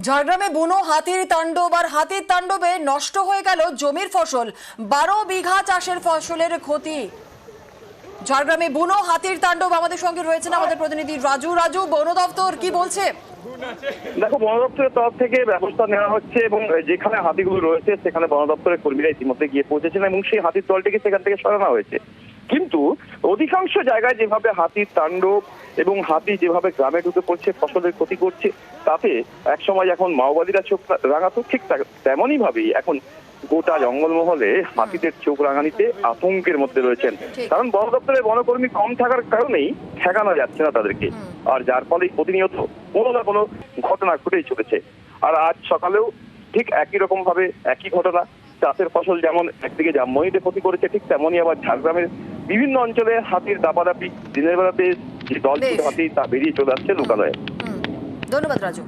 ঝাড়গ্রামে বুনো হাতির তাণ্ডব আর হাতির তাণ্ডবে নষ্ট হয়ে গেল জমির ফসল। 12 বিঘা চাষের ফসলের ক্ষতি। ঝাড়গ্রামে বুনো হাতির তাণ্ডব। আমাদের সঙ্গে রয়েছেন আমাদের প্রতিনিধি রাজু। বন দপ্তর কি বলছে? দেখো, বন দপ্তরের তরফ থেকে ব্যবস্থা নেওয়া হচ্ছে এবং যেখানে হাতিগুলো রয়েছে সেখানে বন দপ্তরের কর্মীরা ইতিমধ্যে গিয়ে পৌঁছেছেন এবং সেই হাতির দলটিকে সেখান থেকে সরানো হয়েছে। কিন্তু অধিকাংশ জায়গায় যেভাবে হাতির তাণ্ডব এবং হাতি যেভাবে গ্রামে ঢুকে পড়ছে, ফসলের ক্ষতি করছে, তাতে একসময় এখন মাওবাদীরা চোখ রাঙাতো, ঠিক তেমনই ভাবেই এখন গোটা জঙ্গলমহলে হাতিদের চোখ রাঙানিতে আতঙ্কের মধ্যে রয়েছেন। কারণ বন দপ্তরের বনকর্মী কম থাকার কারণেই ঠেকানো যাচ্ছে না তাদেরকে, আর যার ফলে প্রতিনিয়ত কোনো না কোনো ঘটনা ঘটেই চলেছে। আর আজ সকালেও ঠিক একই রকম ভাবে একই ঘটনা। চাষের ফসল যেমন একদিকে জামমনিতে ক্ষতি করেছে, ঠিক তেমনই আবার ঝাড়গ্রামের বিভিন্ন অঞ্চলে হাতির দাপাদাপি। দিনের বেলাতে যে দল ছিল হাতি তা বেরিয়ে চলে আসছে লোকালয়ে। ধন্যবাদ রাজু।